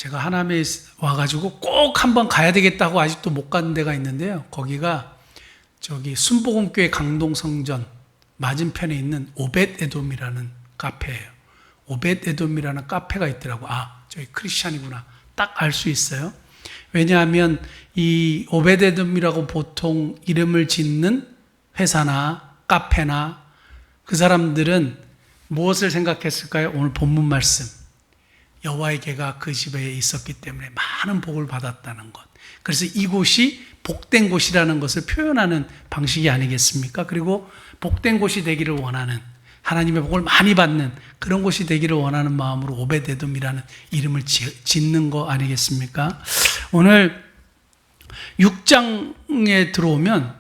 제가 하남에 와가지고 꼭 한번 가야 되겠다고 아직도 못 간 데가 있는데요. 거기가 저기 순복음교회 강동성전 맞은편에 있는 오벳 에돔이라는 카페예요. 오벳 에돔이라는 카페가 있더라고. 아, 저기 크리스찬이구나. 딱 알 수 있어요. 왜냐하면 이 오벳 에돔이라고 보통 이름을 짓는 회사나 카페나 그 사람들은 무엇을 생각했을까요? 오늘 본문 말씀. 여호와의 개가 그 집에 있었기 때문에 많은 복을 받았다는 것. 그래서 이곳이 복된 곳이라는 것을 표현하는 방식이 아니겠습니까? 그리고 복된 곳이 되기를 원하는, 하나님의 복을 많이 받는 그런 곳이 되기를 원하는 마음으로 오벳에돔이라는 이름을 짓는 거 아니겠습니까? 오늘 6장에 들어오면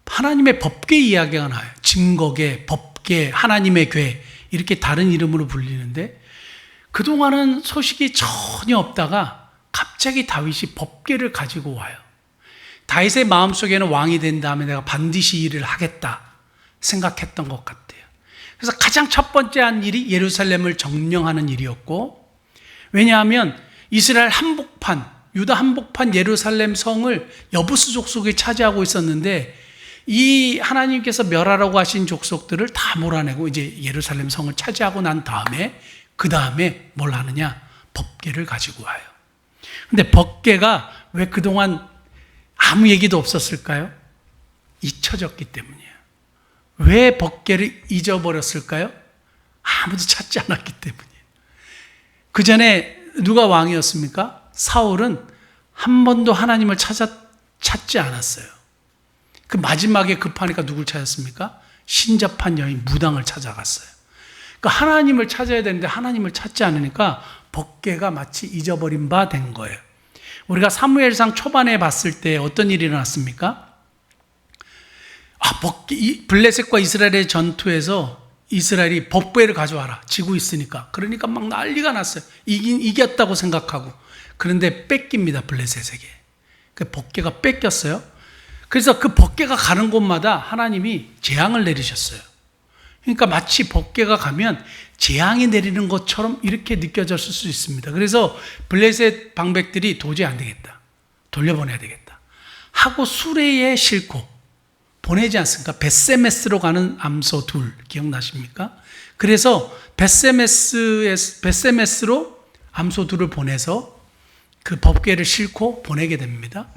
하나님의 법궤 이야기가 나와요. 증거궤, 법궤, 하나님의 궤 이렇게 다른 이름으로 불리는데 그동안은 소식이 전혀 없다가 갑자기 다윗이 법궤를 가지고 와요. 다윗의 마음속에는 왕이 된 다음에 내가 반드시 이 일을 하겠다 생각했던 것 같아요. 그래서 가장 첫 번째 한 일이 예루살렘을 점령하는 일이었고, 왜냐하면 이스라엘 한복판, 유다 한복판 예루살렘 성을 여부스 족속이 차지하고 있었는데 이 하나님께서 멸하라고 하신 족속들을 다 몰아내고 이제 예루살렘 성을 차지하고 난 다음에 그 다음에 뭘 하느냐? 법궤를 가지고 와요. 근데 법궤가 왜 그동안 아무 얘기도 없었을까요? 잊혀졌기 때문이에요. 왜 법궤를 잊어버렸을까요? 아무도 찾지 않았기 때문이에요. 그 전에 누가 왕이었습니까? 사울은 한 번도 하나님을 찾지 않았어요. 그 마지막에 급하니까 누굴 찾았습니까? 신접한 여인 무당을 찾아갔어요. 그러니까 하나님을 찾아야 되는데 하나님을 찾지 않으니까 법궤가 마치 잊어버린 바 된 거예요. 우리가 사무엘상 초반에 봤을 때 어떤 일이 일어났습니까? 블레셋과 이스라엘의 전투에서 이스라엘이 법궤를 가져와라. 지고 있으니까. 그러니까 막 난리가 났어요. 이겼다고 생각하고. 그런데 뺏깁니다. 블레셋에게. 그 법궤가 뺏겼어요. 그래서 그 법궤가 가는 곳마다 하나님이 재앙을 내리셨어요. 그러니까 마치 법궤가 가면 재앙이 내리는 것처럼 이렇게 느껴졌을 수 있습니다. 그래서 블레셋 방백들이 도저히 안 되겠다. 돌려보내야 되겠다. 하고 수레에 싣고 보내지 않습니까? 벳세메스로 가는 암소 둘 기억나십니까? 그래서 벳세메스로 암소 둘을 보내서 그 법궤를 싣고 보내게 됩니다.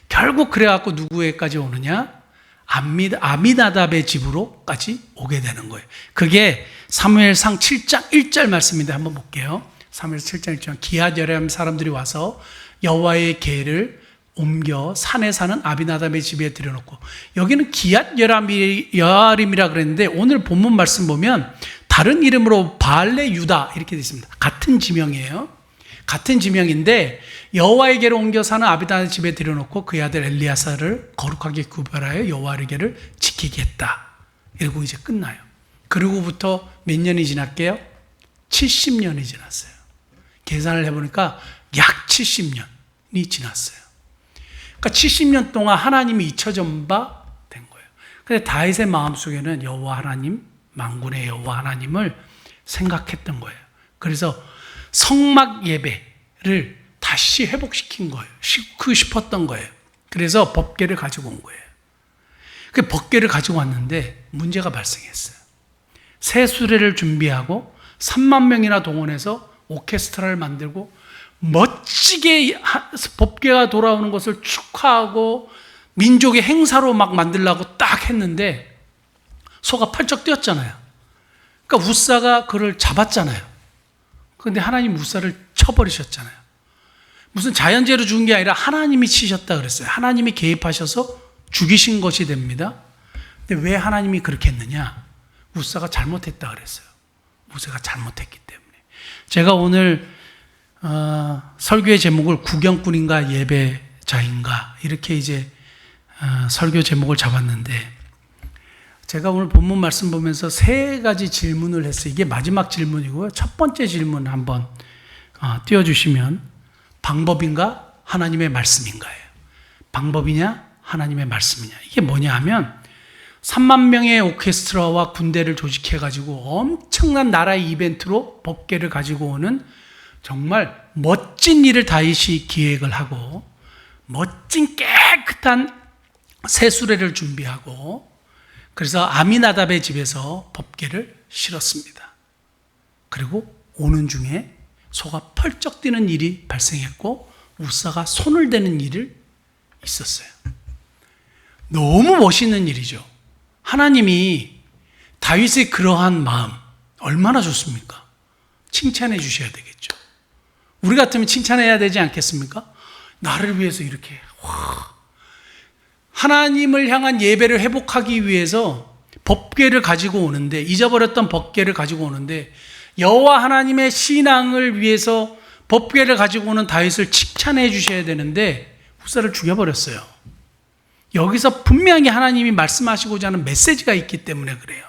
결국 그래갖고 누구에까지 오느냐? 아미나답의 집으로까지 오게 되는 거예요. 그게 사무엘상 7장 1절 말씀인데 한번 볼게요. 사무엘 7장 1절. 기앗여람 사람들이 와서 여호와의 궤를 옮겨 산에 사는 아비나답의 집에 들여놓고, 여기는 기앗여람이라 그랬는데 오늘 본문 말씀 보면 다른 이름으로 바알레 유다 이렇게 되어 있습니다. 같은 지명이에요. 같은 지명인데 여호와의 궤를 옮겨 사는 아비나답의 집에 들여놓고 그의 아들 엘리야사를 거룩하게 구별하여 여호와의 궤를 지키게 했다. 이러고 이제 끝나요. 그리고부터 몇 년이 지났게요? 70년이 지났어요. 계산을 해보니까 약 70년이 지났어요. 그러니까 70년 동안 하나님이 잊혀진 바 된 거예요. 근데 다윗의 마음속에는 여호와 하나님, 만군의 여호와 하나님을 생각했던 거예요. 그래서 성막 예배를 다시 회복시킨 거예요. 싶었던 거예요. 그래서 법궤를 가지고 온 거예요. 그 법궤를 가지고 왔는데 문제가 발생했어요. 새 수레를 준비하고 3만 명이나 동원해서 오케스트라를 만들고 멋지게 법궤가 돌아오는 것을 축하하고 민족의 행사로 막 만들려고 딱 했는데 소가 펄쩍 뛰었잖아요. 그러니까 우사가 그를 잡았잖아요. 그런데 하나님 우사를 쳐버리셨잖아요. 무슨 자연재해로 죽은 게 아니라 하나님이 치셨다 그랬어요. 하나님이 개입하셔서 죽이신 것이 됩니다. 근데 왜 하나님이 그렇게 했느냐? 우사가 잘못했다 그랬어요. 우사가 잘못했기 때문에. 제가 오늘 설교의 제목을 구경꾼인가 예배자인가 이렇게 이제 설교 제목을 잡았는데, 제가 오늘 본문 말씀 보면서 세 가지 질문을 했어요. 이게 마지막 질문이고요. 첫 번째 질문 한번 띄워주시면, 방법인가 하나님의 말씀인가예요. 방법이냐 하나님의 말씀이냐. 이게 뭐냐 하면 3만 명의 오케스트라와 군대를 조직해가지고 엄청난 나라의 이벤트로 법궤를 가지고 오는 정말 멋진 일을 다윗이 기획을 하고 멋진 깨끗한 새 수레를 준비하고 그래서 아미나답의 집에서 법궤를 실었습니다. 그리고 오는 중에 소가 펄쩍 뛰는 일이 발생했고 우사가 손을 대는 일이 있었어요. 너무 멋있는 일이죠. 하나님이 다윗의 그러한 마음 얼마나 좋습니까? 칭찬해 주셔야 되겠죠. 우리 같으면 칭찬해야 되지 않겠습니까? 나를 위해서 이렇게 하나님을 향한 예배를 회복하기 위해서 법궤를 가지고 오는데 잊어버렸던 법궤를 가지고 오는데 여호와 하나님의 신앙을 위해서 법궤를 가지고 오는 다윗을 칭찬해 주셔야 되는데 후사를 죽여버렸어요. 여기서 분명히 하나님이 말씀하시고자 하는 메시지가 있기 때문에 그래요.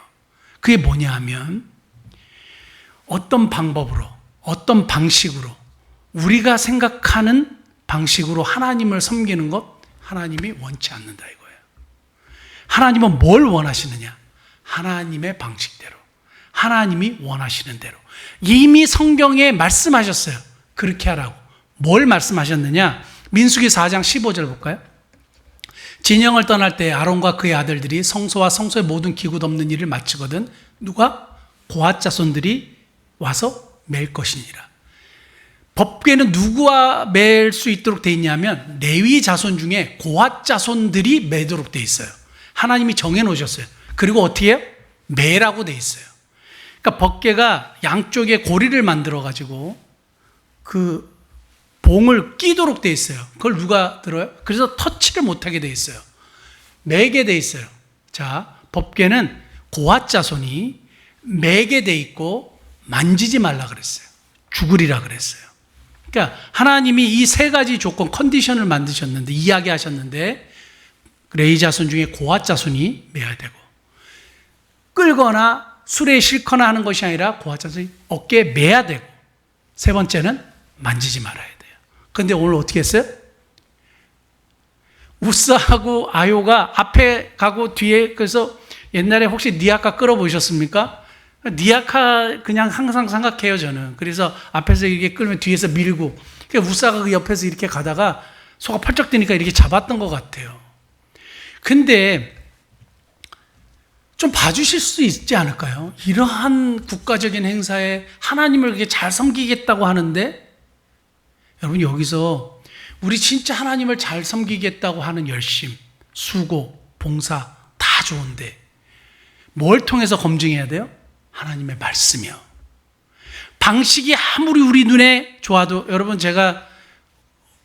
그게 뭐냐 하면 어떤 방법으로 어떤 방식으로 우리가 생각하는 방식으로 하나님을 섬기는 것 하나님이 원치 않는다 이거예요. 하나님은 뭘 원하시느냐? 하나님의 방식대로 하나님이 원하시는 대로 이미 성경에 말씀하셨어요. 그렇게 하라고. 뭘 말씀하셨느냐? 민수기 4장 15절 볼까요? 진영을 떠날 때 아론과 그의 아들들이 성소와 성소의 모든 기구 덮는 일을 마치거든 누가? 고앗 자손들이 와서 맬 것이니라. 법궤는 누구와 맬 수 있도록 되어 있냐면 레위 자손 중에 고앗 자손들이 매도록 되어 있어요. 하나님이 정해 놓으셨어요. 그리고 어떻게 해요? 매라고 되어 있어요. 그러니까 법궤가 양쪽에 고리를 만들어 가지고 그 봉을 끼도록 되어 있어요. 그걸 누가 들어요? 그래서 터치를 못하게 되어 있어요. 매게 되어 있어요. 자, 법궤는 고앗 자손이 매게 되어 있고 만지지 말라 그랬어요. 죽으리라 그랬어요. 그러니까 하나님이 이 세 가지 조건 컨디션을 만드셨는데 이야기하셨는데 레위 자손 중에 고앗 자손이 매야 되고 끌거나 수레에 싣거나 하는 것이 아니라 고앗 자손이 어깨에 매야 되고 세 번째는 만지지 말아야 돼요. 그런데 오늘 어떻게 했어요? 우사하고 아요가 앞에 가고 뒤에 그래서 옛날에 혹시 니아카 끌어보셨습니까? 니아카 그냥 항상 생각해요 저는. 그래서 앞에서 이렇게 끌면 뒤에서 밀고 우사가 그 옆에서 이렇게 가다가 소가 펄쩍 뛰니까 이렇게 잡았던 것 같아요. 근데 좀 봐주실 수 있지 않을까요? 이러한 국가적인 행사에 하나님을 그렇게 잘 섬기겠다고 하는데 여러분 여기서 우리 진짜 하나님을 잘 섬기겠다고 하는 열심, 수고, 봉사 다 좋은데 뭘 통해서 검증해야 돼요? 하나님의 말씀이요. 방식이 아무리 우리 눈에 좋아도 여러분 제가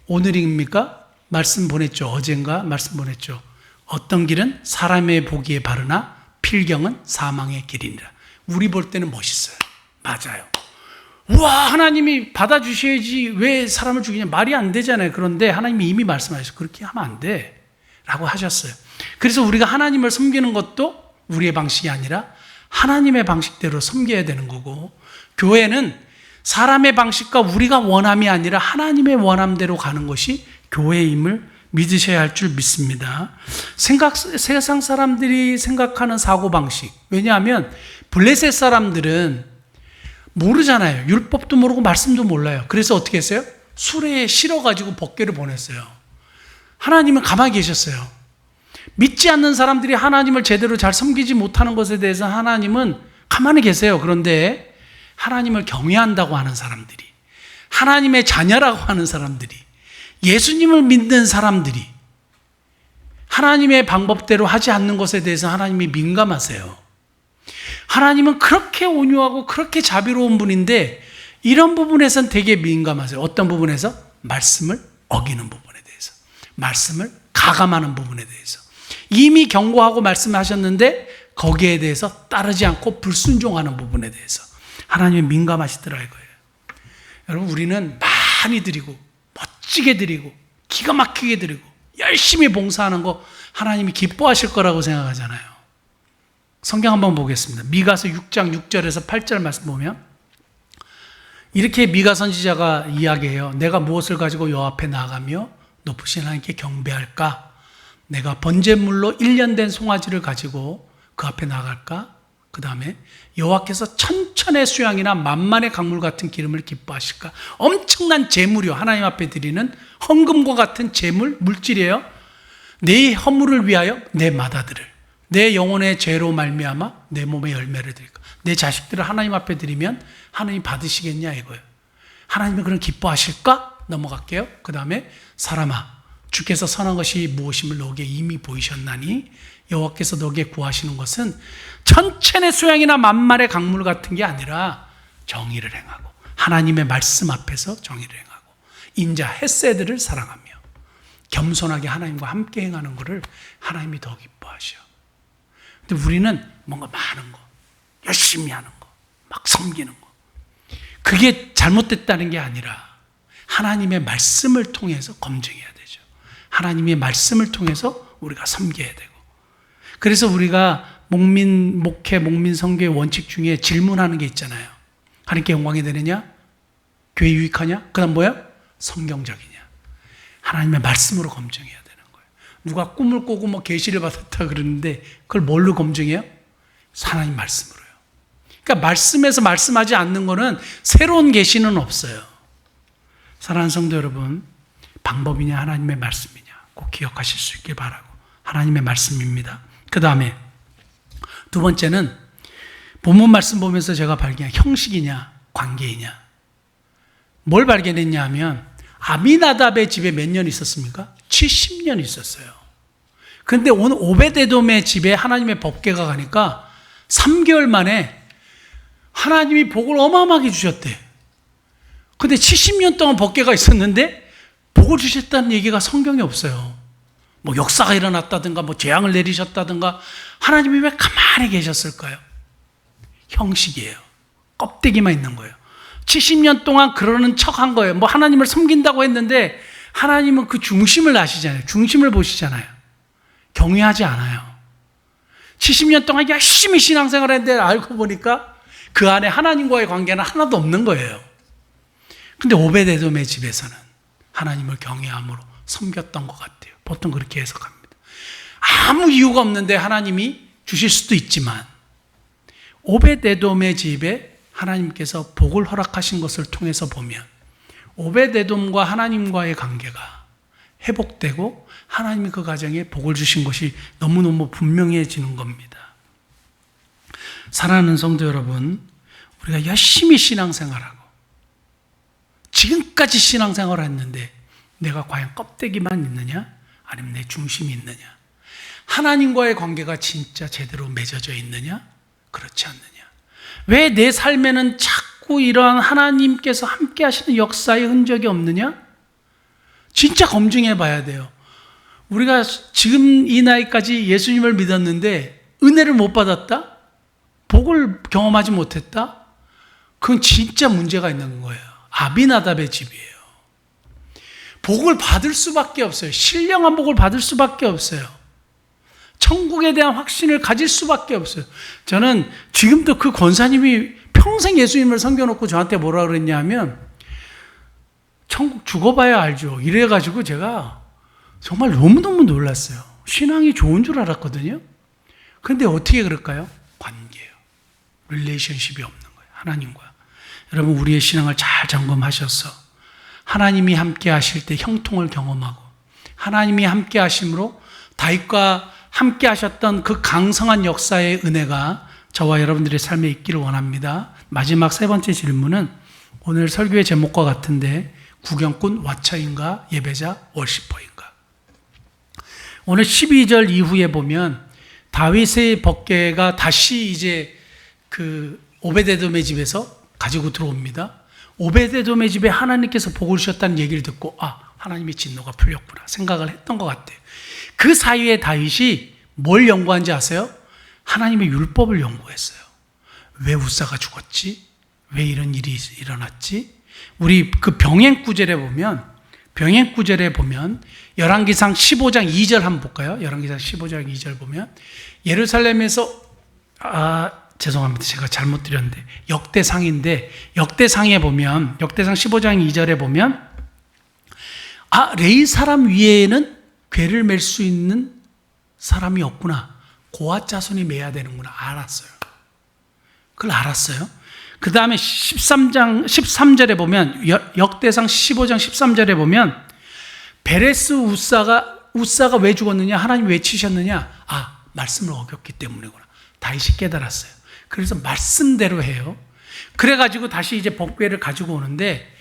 오늘입니까? 말씀 보냈죠. 어젠가 말씀 보냈죠. 어떤 길은 사람의 보기에 바르나 필경은 사망의 길이니라. 우리 볼 때는 멋있어요. 맞아요. 우와 하나님이 받아주셔야지 왜 사람을 죽이냐 말이 안 되잖아요. 그런데 하나님이 이미 말씀하셨어요. 그렇게 하면 안 돼 라고 하셨어요. 그래서 우리가 하나님을 섬기는 것도 우리의 방식이 아니라 하나님의 방식대로 섬겨야 되는 거고 교회는 사람의 방식과 우리가 원함이 아니라 하나님의 원함대로 가는 것이 교회임을 믿으셔야 할 줄 믿습니다. 세상 사람들이 생각하는 사고방식 왜냐하면 블레셋 사람들은 모르잖아요. 율법도 모르고 말씀도 몰라요. 그래서 어떻게 했어요? 수레에 실어가지고 법궤를 보냈어요. 하나님은 가만히 계셨어요. 믿지 않는 사람들이 하나님을 제대로 잘 섬기지 못하는 것에 대해서 하나님은 가만히 계세요. 그런데 하나님을 경외한다고 하는 사람들이 하나님의 자녀라고 하는 사람들이 예수님을 믿는 사람들이 하나님의 방법대로 하지 않는 것에 대해서 하나님이 민감하세요. 하나님은 그렇게 온유하고 그렇게 자비로운 분인데 이런 부분에선 되게 민감하세요. 어떤 부분에서? 말씀을 어기는 부분에 대해서 말씀을 가감하는 부분에 대해서 이미 경고하고 말씀하셨는데 거기에 대해서 따르지 않고 불순종하는 부분에 대해서 하나님이 민감하시더라 이거예요. 여러분 우리는 많이 드리고 멋지게 드리고 기가 막히게 드리고 열심히 봉사하는 거 하나님이 기뻐하실 거라고 생각하잖아요. 성경 한번 보겠습니다. 미가서 6장 6절에서 8절 말씀 보면 이렇게 미가 선지자가 이야기해요. 내가 무엇을 가지고 여호와 앞에 나아가며 높으신 하나님께 경배할까? 내가 번제물로 1년 된 송아지를 가지고 그 앞에 나갈까? 그 다음에 여호와께서 천천의 수양이나 만만의 강물 같은 기름을 기뻐하실까? 엄청난 제물이요. 하나님 앞에 드리는 헌금과 같은 제물, 물질이에요. 내 허물을 위하여 내 맏아들을, 내 영혼의 죄로 말미암아 내 몸의 열매를 드릴까? 내 자식들을 하나님 앞에 드리면 하나님 받으시겠냐 이거예요. 하나님이 그런 기뻐하실까? 넘어갈게요. 그 다음에 사람아, 주께서 선한 것이 무엇임을 너에게 이미 보이셨나니 여호와께서 너에게 구하시는 것은 천천의 수양이나 만만의 강물 같은 게 아니라 정의를 행하고 하나님의 말씀 앞에서 정의를 행하고 인자 헤세드를 사랑하며 겸손하게 하나님과 함께 행하는 것을 하나님이 더 기뻐하셔. 근데 우리는 뭔가 많은 거, 열심히 하는 거, 막 섬기는 거, 그게 잘못됐다는 게 아니라 하나님의 말씀을 통해서 검증해야 되죠. 하나님의 말씀을 통해서 우리가 섬겨야 되고. 그래서 우리가 목회, 목민 선교의 원칙 중에 질문하는 게 있잖아요. 하나님께 영광이 되느냐? 교회 유익하냐? 그 다음 뭐야? 성경적이냐? 하나님의 말씀으로 검증해야 되는 거예요. 누가 꿈을 꾸고 뭐 계시를 받았다 그러는데 그걸 뭘로 검증해요? 하나님 말씀으로요. 그러니까 말씀에서 말씀하지 않는 거는 새로운 계시는 없어요. 사랑하는 성도 여러분, 방법이냐 하나님의 말씀이냐 꼭 기억하실 수 있길 바라고. 하나님의 말씀입니다. 그 다음에 두 번째는 본문 말씀 보면서 제가 발견한 형식이냐 관계이냐. 뭘 발견했냐 하면 아미나답의 집에 몇 년 있었습니까? 70년 있었어요. 그런데 오늘 오베데돔의 집에 하나님의 법궤가 가니까 3개월 만에 하나님이 복을 어마어마하게 주셨대. 근데 70년 동안 법궤가 있었는데 복을 주셨다는 얘기가 성경에 없어요. 뭐 역사가 일어났다든가 뭐 재앙을 내리셨다든가. 하나님이 왜 가만히 계셨을까요? 형식이에요. 껍데기만 있는 거예요. 70년 동안 그러는 척한 거예요. 뭐 하나님을 섬긴다고 했는데 하나님은 그 중심을 아시잖아요. 중심을 보시잖아요. 경외하지 않아요. 70년 동안 열심히 신앙생활을 했는데 알고 보니까 그 안에 하나님과의 관계는 하나도 없는 거예요. 근데 오베데돔의 집에서는 하나님을 경외함으로 섬겼던 것 같아요. 보통 그렇게 해석합니다. 아무 이유가 없는데 하나님이 주실 수도 있지만 오베데돔의 집에 하나님께서 복을 허락하신 것을 통해서 보면 오베데돔과 하나님과의 관계가 회복되고 하나님이 그 가정에 복을 주신 것이 너무너무 분명해지는 겁니다. 사랑하는 성도 여러분, 우리가 열심히 신앙생활하고 지금까지 신앙생활을 했는데 내가 과연 껍데기만 있느냐? 아니면 내 중심이 있느냐? 하나님과의 관계가 진짜 제대로 맺어져 있느냐? 그렇지 않느냐? 왜 내 삶에는 자꾸 이러한 하나님께서 함께 하시는 역사의 흔적이 없느냐? 진짜 검증해 봐야 돼요. 우리가 지금 이 나이까지 예수님을 믿었는데 은혜를 못 받았다? 복을 경험하지 못했다? 그건 진짜 문제가 있는 거예요. 아비나답의 집이에요. 복을 받을 수밖에 없어요. 신령한 복을 받을 수밖에 없어요. 천국에 대한 확신을 가질 수밖에 없어요. 저는 지금도 그 권사님이 평생 예수님을 섬겨놓고 저한테 뭐라 그랬냐면 천국 죽어봐야 알죠. 이래가지고 제가 정말 너무너무 놀랐어요. 신앙이 좋은 줄 알았거든요. 그런데 어떻게 그럴까요? 관계예요. 릴레이션십이 없는 거예요. 하나님과. 여러분, 우리의 신앙을 잘 점검하셔서 하나님이 함께 하실 때 형통을 경험하고 하나님이 함께 하심으로 다윗과 함께 하셨던 그 강성한 역사의 은혜가 저와 여러분들의 삶에 있기를 원합니다. 마지막 세 번째 질문은 오늘 설교의 제목과 같은데 구경꾼, 왓처인가, 예배자, 월시퍼인가. 오늘 12절 이후에 보면 다윗의 법궤가 다시 이제 그 오베데돔의 집에서 가지고 들어옵니다. 오베데돔의 집에 하나님께서 복을 주셨다는 얘기를 듣고 하나님의 진노가 풀렸구나 생각을 했던 것 같아요. 그 사이에 다윗이 뭘 연구한지 아세요? 하나님의 율법을 연구했어요. 왜 우사가 죽었지? 왜 이런 일이 일어났지? 우리 그 병행구절에 보면 열왕기상 15장 2절 한번 볼까요? 열왕기상 15장 2절 보면 예루살렘에서 죄송합니다. 제가 잘못 드렸는데 역대상인데 역대상에 보면 역대상 15장 2절에 보면 레위 사람 위에는 궤를 맬 수 있는 사람이 없구나. 고앗 자손이 매야 되는구나. 알았어요. 그걸 알았어요. 그 다음에 13절에 보면, 역대상 15장 13절에 보면, 베레스 우사가 왜 죽었느냐? 하나님 왜 치셨느냐? 말씀을 어겼기 때문이구나. 다윗이 깨달았어요. 그래서 말씀대로 해요. 그래가지고 다시 이제 법궤를 가지고 오는데,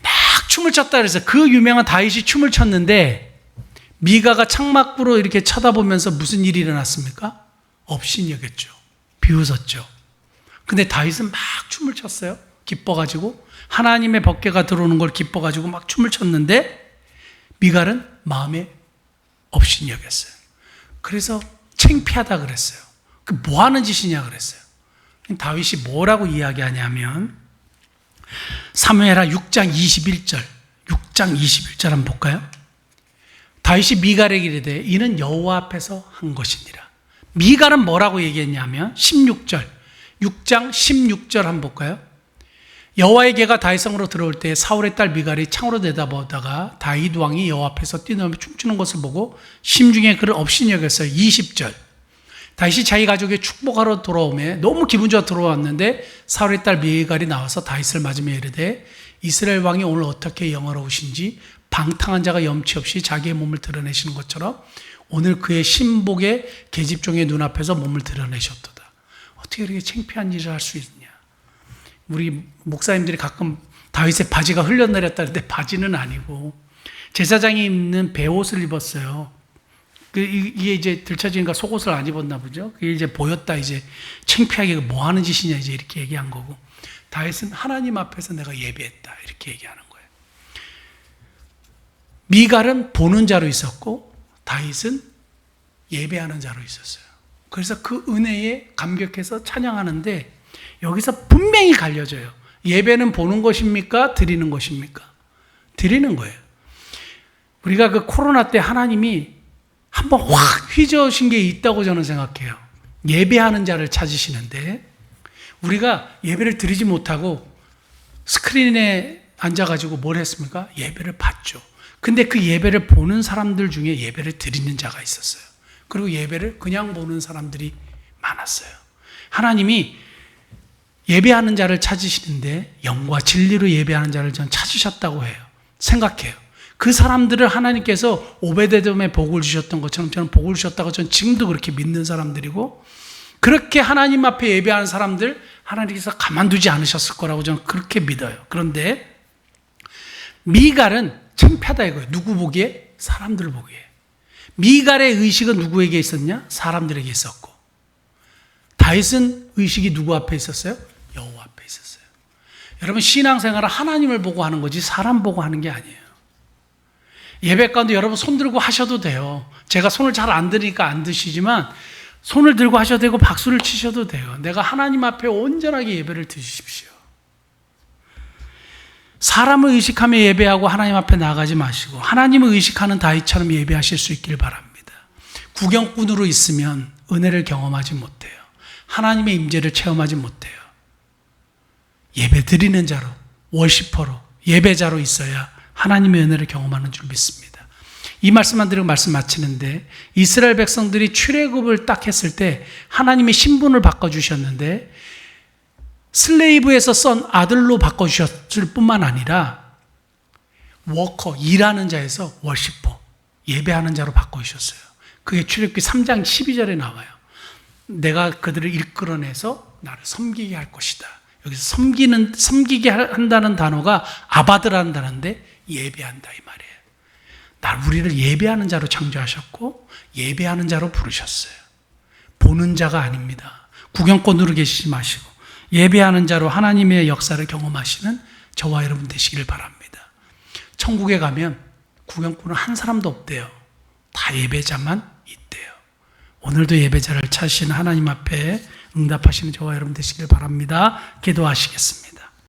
막 춤을 췄다 그래서 그 유명한 다윗이 춤을 췄는데, 미가가 창밖으로 이렇게 쳐다보면서 무슨 일이 일어났습니까? 업신여겼죠. 비웃었죠. 근데 다윗은 막 춤을 췄어요. 기뻐가지고. 하나님의 법궤가 들어오는 걸 기뻐가지고 막 춤을 췄는데, 미갈은 마음에 업신여겼어요. 그래서 창피하다 그랬어요. 그 뭐 하는 짓이냐 그랬어요. 다윗이 뭐라고 이야기하냐면, 사무엘하 6장 21절 한번 볼까요? 다윗이 미갈에게 이르되 이는 여호와 앞에서 한 것이니라. 미갈은 뭐라고 얘기했냐면 6장 16절 한번 볼까요? 여호와의 개가 다윗성으로 들어올 때 사울의 딸 미갈이 창으로 내다보다가 다윗 왕이 여호와 앞에서 뛰놀며 춤추는 것을 보고 심중에 그를 업신여겼어요. 20절. 다윗이 자기 가족의 축복하러 돌아오매 너무 기분 좋아 들어왔는데 사울의 딸 미갈이 나와서 다윗을 맞으며 이르되 이스라엘 왕이 오늘 어떻게 영화로우신지 방탕한 자가 염치 없이 자기의 몸을 드러내시는 것처럼 오늘 그의 신복의 계집종의 눈앞에서 몸을 드러내셨도다. 어떻게 이렇게 창피한 일을 할 수 있느냐. 우리 목사님들이 가끔 다윗의 바지가 흘러내렸다는데 바지는 아니고 제사장이 입는 베옷을 입었어요. 이게 이제 들춰지니까 속옷을 안 입었나 보죠. 그게 이제 보였다. 이제 창피하게 뭐 하는 짓이냐 이제 이렇게 얘기한 거고, 다윗은 하나님 앞에서 내가 예배했다 이렇게 얘기하는 거예요. 미갈은 보는 자로 있었고 다윗은 예배하는 자로 있었어요. 그래서 그 은혜에 감격해서 찬양하는데 여기서 분명히 갈려져요. 예배는 보는 것입니까? 드리는 것입니까? 드리는 거예요. 우리가 그 코로나 때 하나님이 한번 확 휘저으신 게 있다고 저는 생각해요. 예배하는 자를 찾으시는데 우리가 예배를 드리지 못하고 스크린에 앉아가지고 뭘 했습니까? 예배를 봤죠. 근데 그 예배를 보는 사람들 중에 예배를 드리는 자가 있었어요. 그리고 예배를 그냥 보는 사람들이 많았어요. 하나님이 예배하는 자를 찾으시는데 영과 진리로 예배하는 자를 전 찾으셨다고 해요. 생각해요. 그 사람들을 하나님께서 오베데돔에 복을 주셨던 것처럼 저는 복을 주셨다고 저는 지금도 그렇게 믿는 사람들이고, 그렇게 하나님 앞에 예배하는 사람들 하나님께서 가만두지 않으셨을 거라고 저는 그렇게 믿어요. 그런데 미갈은 창피하다 이거예요. 누구 보기에? 사람들 보기에. 미갈의 의식은 누구에게 있었냐? 사람들에게 있었고, 다윗은 의식이 누구 앞에 있었어요? 여호와 앞에 있었어요. 여러분, 신앙생활은 하나님을 보고 하는 거지 사람 보고 하는 게 아니에요. 예배 가운데 여러분 손 들고 하셔도 돼요. 제가 손을 잘 안 드니까 안 드시지만 손을 들고 하셔도 되고 박수를 치셔도 돼요. 내가 하나님 앞에 온전하게 예배를 드십시오. 사람을 의식하며 예배하고 하나님 앞에 나가지 마시고 하나님을 의식하는 다윗처럼 예배하실 수 있길 바랍니다. 구경꾼으로 있으면 은혜를 경험하지 못해요. 하나님의 임재를 체험하지 못해요. 예배 드리는 자로, 워시퍼로, 예배자로 있어야 하나님의 은혜를 경험하는 줄 믿습니다. 이 말씀만 드리고 말씀 마치는데, 이스라엘 백성들이 출애굽을 딱 했을 때 하나님의 신분을 바꿔주셨는데 슬레이브에서 썬 아들로 바꿔주셨을 뿐만 아니라 워커, 일하는 자에서 워시퍼, 예배하는 자로 바꿔주셨어요. 그게 출애굽기 3장 12절에 나와요. 내가 그들을 이끌어내서 나를 섬기게 할 것이다. 여기서 섬기게 한다는 단어가 아바드라는 단어인데 예배한다 이 말이에요. 우리를 예배하는 자로 창조하셨고 예배하는 자로 부르셨어요. 보는 자가 아닙니다. 구경꾼으로 계시지 마시고 예배하는 자로 하나님의 역사를 경험하시는 저와 여러분 되시길 바랍니다. 천국에 가면 구경꾼은 한 사람도 없대요. 다 예배자만 있대요. 오늘도 예배자를 찾으시는 하나님 앞에 응답하시는 저와 여러분 되시길 바랍니다. 기도하시겠습니다.